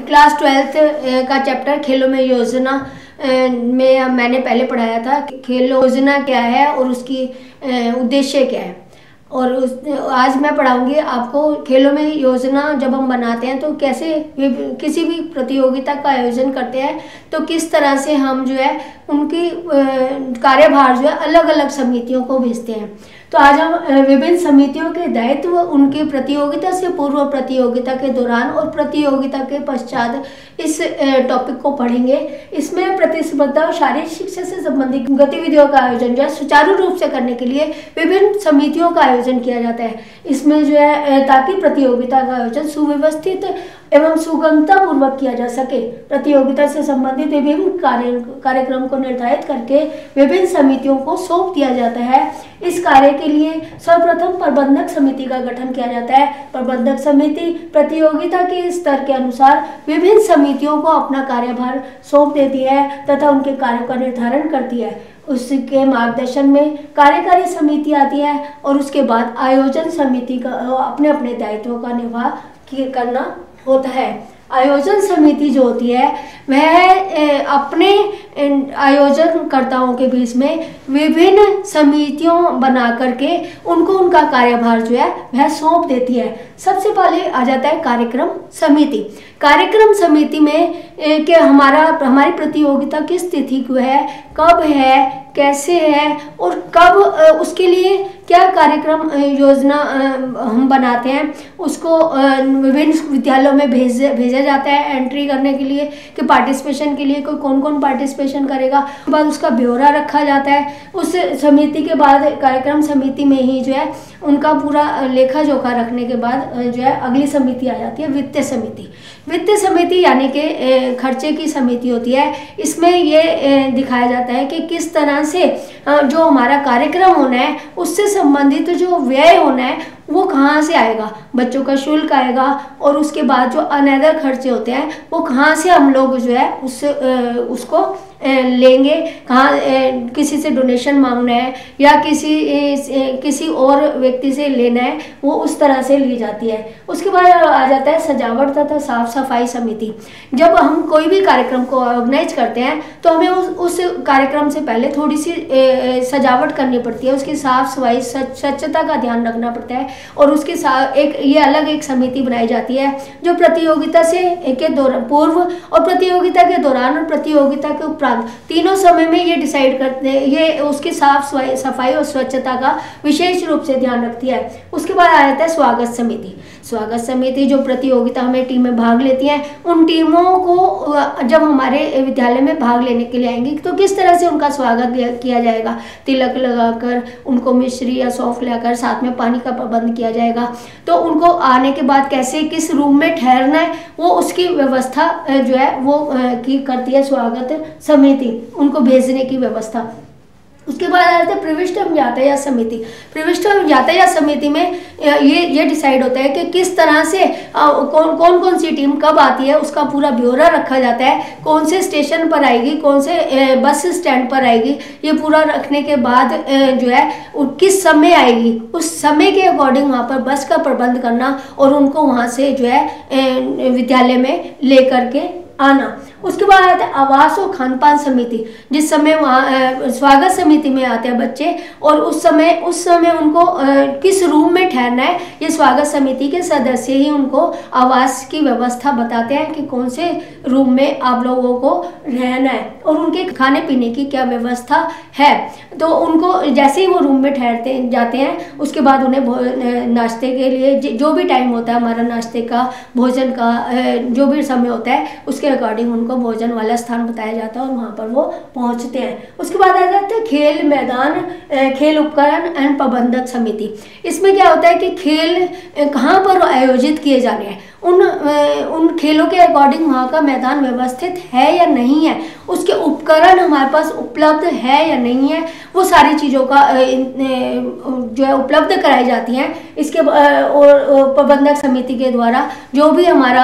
Class 12th का chapter खेलों में योजना में मैंने पहले पढ़ाया था खेल योजना क्या है और उसकी उद्देश्य क्या है। और आज मैं पढ़ाऊंगी आपको कार्यक्रम में योजना जब हम बनाते हैं तो कैसे किसी भी प्रतियोगिता का आयोजन करते हैं तो किस तरह से हम जो है उनकी कार्यभार जो है अलग अलग समितियों को भेजते हैं। तो आज हम विभिन्न समितियों के दायित्व, उनकी प्रतियोगिता से पूर्व, प्रतियोगिता के दौरान और प्रतियोगिता के पश्चात इस टॉपिक को पढ़ेंगे। इसमें प्रतिस्पर्धा और शारीरिक शिक्षा से संबंधित गतिविधियों का आयोजन जो है सुचारू रूप से करने के लिए विभिन्न समितियों का आयोजन किया जाता है। इसमें जो है ताकि प्रतियोगिता का आयोजन सुव्यवस्थित एवं सुगमता पूर्वक किया जा सके। प्रतियोगिता से संबंधित विभिन्न कार्यक्रम को निर्धारित करके विभिन्न समितियों को सौंप दिया जाता है। इस कार्य के लिए सर्वप्रथम प्रबंधक समिति का गठन किया जाता है। प्रबंधक समिति प्रतियोगिता के स्तर के अनुसार विभिन्न समितियों को अपना कार्यभार सौंप देती है तथा उनके कार्यों का निर्धारण करती है। उसके मार्गदर्शन में कार्यकारी समिति आती है और उसके बाद आयोजन समिति का अपने अपने दायित्वों का निर्वाह करना होता है। आयोजन समिति जो होती है वह अपने आयोजनकर्ताओं के बीच में विभिन्न समितियों बना करके उनको उनका कार्यभार जो है वह सौंप देती है। सबसे पहले आ जाता है कार्यक्रम समिति। कार्यक्रम समिति में कि हमारी प्रतियोगिता किस तिथि को है, कब है, कैसे है और कब उसके लिए क्या कार्यक्रम योजना हम बनाते हैं, उसको विभिन्न विद्यालयों में भेजा जाता है एंट्री करने के लिए कि पार्टिसिपेशन के लिए कौन कौन पार्टिसिपेशन करेगा। उसके बाद उसका ब्यौरा रखा जाता है। उस समिति के बाद कार्यक्रम समिति में ही जो है उनका पूरा लेखा जोखा रखने के बाद जो है अगली समिति आ जाती है वित्तीय समिति। वित्तीय समिति यानी कि खर्चे की समिति होती है। इसमें ये दिखाया जाता है कि किस तरह से जो हमारा कार्यक्रम होना है उससे संबंधित जो व्यय होना है वो कहाँ से आएगा, बच्चों का शुल्क आएगा और उसके बाद जो अनैदर खर्चे होते हैं वो कहाँ से हम लोग जो है उसको लेंगे, कहाँ किसी से डोनेशन मांगना है या किसी और व्यक्ति से लेना है, वो उस तरह से ली जाती है। उसके बाद आ जाता है सजावट तथा साफ सफाई समिति। जब हम कोई भी कार्यक्रम को ऑर्गेनाइज करते हैं तो हमें उस कार्यक्रम से पहले थोड़ी सी सजावट करनी पड़ती है, उसकी साफ सफाई स्वच्छता का ध्यान रखना पड़ता है और उसके साथ ये अलग एक समिति बनाई जाती है जो प्रतियोगिता के पूर्व और प्रतियोगिता के दौरान और प्रतियोगिता के उपरांत तीनों समय में ये डिसाइड करते हैं, ये उसकी साफ सफाई और स्वच्छता का विशेष रूप से ध्यान रखती है। उसके बाद आ जाता है स्वागत समिति। स्वागत समिति जो प्रतियोगिता में टीमें भाग लेती हैं, उन टीमों को जब हमारे विद्यालय में भाग लेने के लिए आएंगी तो किस तरह से उनका स्वागत किया जाएगा। तिलक लगाकर उनको मिश्री या सौंफ लाकर साथ में पानी का प्रबंध किया जाएगा। तो उनको आने के बाद कैसे किस रूम में ठहरना है वो उसकी व्यवस्था जो है वो करती है स्वागत समिति, उनको भेजने की व्यवस्था। उसके बाद आ जाता है प्रविष्ट यातायात समिति। प्रविष्ट यातायात समिति में ये डिसाइड होता है कि किस तरह से कौन सी टीम कब आती है, उसका पूरा ब्यौरा रखा जाता है। कौन से स्टेशन पर आएगी, कौन से बस स्टैंड पर आएगी, ये पूरा रखने के बाद जो है किस समय आएगी, उस समय के अकॉर्डिंग वहाँ पर बस का प्रबंध करना और उनको वहाँ से जो है विद्यालय में ले करके आना। उसके बाद आता है आवास और खान पान समिति। जिस समय वहाँ स्वागत समिति में आते हैं बच्चे और उस समय उनको किस रूम में ठहरना है, ये स्वागत समिति के सदस्य ही उनको आवास की व्यवस्था बताते हैं कि कौन से रूम में आप लोगों को रहना है और उनके खाने पीने की क्या व्यवस्था है। तो उनको जैसे ही वो रूम में ठहरते जाते हैं उसके बाद उन्हें नाश्ते के लिए जो भी टाइम होता है हमारा नाश्ते का, भोजन का जो भी समय होता है उसके अकॉर्डिंग उनको भोजन वाला स्थान बताया जाता है और वहाँ पर वो पहुँचते हैं। उसके बाद आ जाता है खेल मैदान, खेल उपकरण एवं प्रबंधक समिति। इसमें क्या होता है कि खेल कहाँ पर आयोजित किए जाने हैं, उन खेलों के अकॉर्डिंग वहाँ का मैदान व्यवस्थित है या नहीं है, उसके उपकरण हमारे पास उपलब्ध है या नहीं है, वो सारी चीज़ों का जो है उपलब्ध कराई जाती हैं। इसके और प्रबंधक समिति के द्वारा जो भी हमारा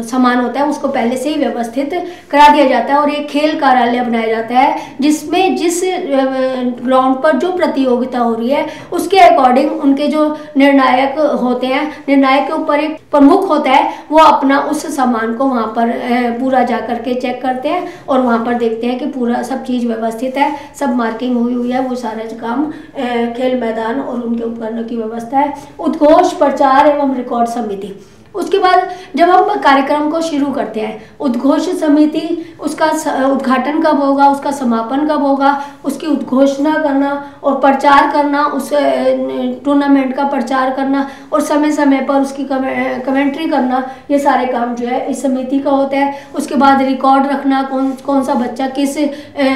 सामान होता है उसको पहले से ही व्यवस्थित करा दिया जाता है और एक खेल कार्यालय बनाया जाता है जिसमें जिस ग्राउंड पर जो प्रतियोगिता हो रही है उसके अकॉर्डिंग उनके जो निर्णायक होते हैं, निर्णायक के ऊपर एक प्रमुख होता है, वो अपना उस सामान को वहाँ पर पूरा जा करके चेक करते हैं और वहाँ पर देखते हैं कि पूरा सब चीज़ व्यवस्थित है, सब मार्किंग हुई है, वो सारा काम खेल मैदान और उनके उपकरणों की व्यवस्था है। उद्घोष, प्रचार एवं रिकॉर्ड समिति। उसके बाद जब हम कार्यक्रम को शुरू करते हैं, उद्घोष समिति, उसका उद्घाटन कब होगा, उसका समापन कब होगा, उसकी उद्घोषणा करना और प्रचार करना, उस टूर्नामेंट का प्रचार करना और समय समय पर उसकी कमेंट्री करना, ये सारे काम जो है इस समिति का होता है। उसके बाद रिकॉर्ड रखना, कौन सा बच्चा किस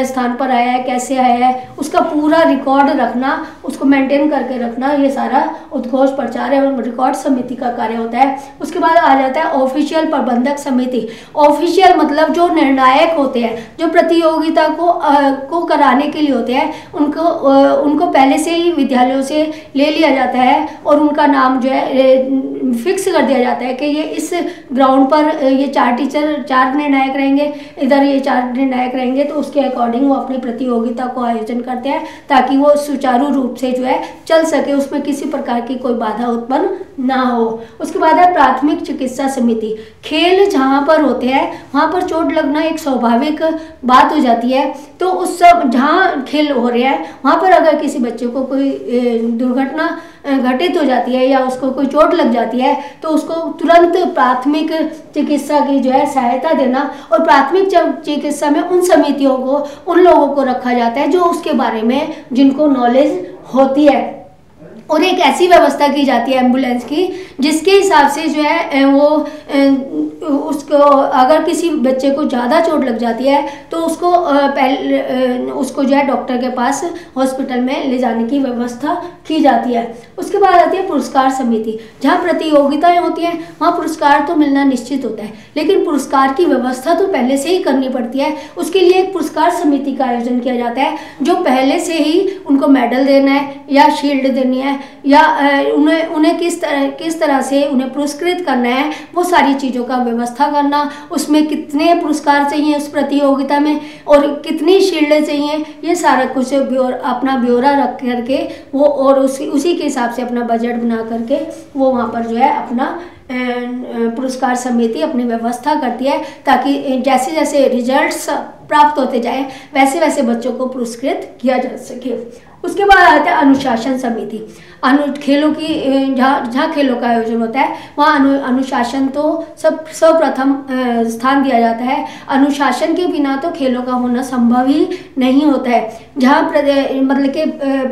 स्थान पर आया है, कैसे आया है, उसका पूरा रिकॉर्ड रखना, उसको मेंटेन करके रखना, ये सारा उद्घोष, प्रचार एवं रिकॉर्ड समिति का कार्य होता है। उसके बाद आ जाता है ऑफिशियल प्रबंधक समिति। ऑफिशियल मतलब जो निर्णायक होते हैं, जो प्रतियोगिता को कराने के लिए होते हैं, उनको पहले से ही विद्यालयों से ले लिया जाता है और उनका नाम जो है फिक्स कर दिया जाता है कि ये इस ग्राउंड पर ये 4 निर्णायक रहेंगे, इधर ये 4 निर्णायक रहेंगे, तो उसके अकॉर्डिंग वो अपनी प्रतियोगिता को आयोजन करते हैं ताकि वो सुचारू रूप से जो है चल सके, उसमें किसी प्रकार की कोई बाधा उत्पन्न ना हो। उसके बाद है प्राथमिक चिकित्सा समिति। खेल जहाँ पर होते हैं वहाँ पर चोट लगना एक स्वाभाविक बात हो जाती है, तो उस सब जहाँ खेल हो रहे हैं वहाँ पर अगर किसी बच्चे को कोई दुर्घटना घटित हो जाती है या उसको कोई चोट लग जाती है तो उसको तुरंत प्राथमिक चिकित्सा की जो है सहायता देना और प्राथमिक चिकित्सा में उन समितियों को, उन लोगों को रखा जाता है जो उसके बारे में जिनको नॉलेज होती है और एक ऐसी व्यवस्था की जाती है एम्बुलेंस की जिसके हिसाब से जो है वो उसको अगर किसी बच्चे को ज़्यादा चोट लग जाती है तो उसको उसको जो है डॉक्टर के पास हॉस्पिटल में ले जाने की व्यवस्था की जाती है। उसके बाद आती है पुरस्कार समिति। जहाँ प्रतियोगिताएं होती हैं वहाँ पुरस्कार तो मिलना निश्चित होता है, लेकिन पुरस्कार की व्यवस्था तो पहले से ही करनी पड़ती है। उसके लिए एक पुरस्कार समिति का आयोजन किया जाता है जो पहले से ही उनको मेडल देना है या शील्ड देनी है या उन्हें किस तरह से उन्हें पुरस्कृत करना है, वो सारी चीज़ों का व्यवस्था करना, उसमें कितने पुरस्कार चाहिए उस प्रतियोगिता में और कितनी शील्डें चाहिए, ये सारा कुछ अपना ब्यौरा रख करके वो और उसी के हिसाब से अपना बजट बना करके वो वहाँ पर जो है अपना पुरस्कार समिति अपनी व्यवस्था करती है ताकि जैसे जैसे रिजल्ट्स प्राप्त होते जाए वैसे वैसे बच्चों को पुरस्कृत किया जा सके। उसके बाद आता है अनुशासन समिति। खेलों की जहाँ खेलों का आयोजन होता है वहाँ अनुशासन तो सर्वप्रथम स्थान दिया जाता है। अनुशासन के बिना तो खेलों का होना संभव ही नहीं होता है। जहाँ मतलब कि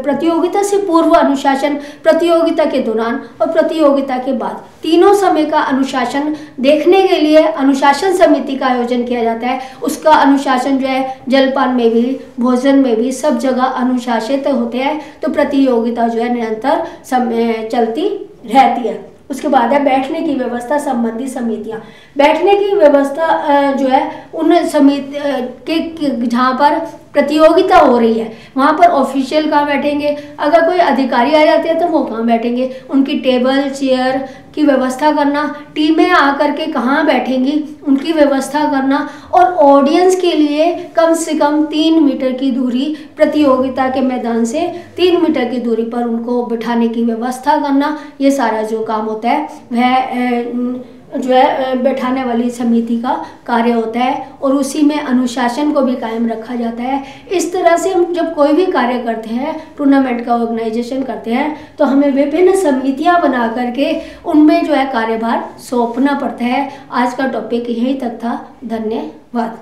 प्रतियोगिता से पूर्व अनुशासन, प्रतियोगिता के दौरान और प्रतियोगिता के बाद तीनों समय का अनुशासन देखने के लिए अनुशासन समिति का आयोजन किया जाता है। उसका अनुशासन जो है जलपान में भी, भोजन में भी, सब जगह अनुशासित होते हैं, तो प्रतियोगिता जो है निरंतर समय चलती रहती है। उसके बाद है बैठने की व्यवस्था संबंधी समितियां। बैठने की व्यवस्था जो है उन समिति के जहाँ पर प्रतियोगिता हो रही है वहाँ पर ऑफिशियल कहाँ बैठेंगे, अगर कोई अधिकारी आ जाते हैं तो वो कहाँ बैठेंगे, उनकी टेबल चेयर की व्यवस्था करना, टीमें आकर के कहाँ बैठेंगी उनकी व्यवस्था करना और ऑडियंस के लिए कम से कम 3 मीटर की दूरी, प्रतियोगिता के मैदान से 3 मीटर की दूरी पर उनको बिठाने की व्यवस्था करना, ये सारा जो काम होता है वह जो है बैठाने वाली समिति का कार्य होता है और उसी में अनुशासन को भी कायम रखा जाता है। इस तरह से हम जब कोई भी कार्य करते हैं, टूर्नामेंट का ऑर्गेनाइजेशन करते हैं, तो हमें विभिन्न समितियां बना करके उनमें जो है कार्यभार सौंपना पड़ता है। आज का टॉपिक यहीं तक था। धन्यवाद।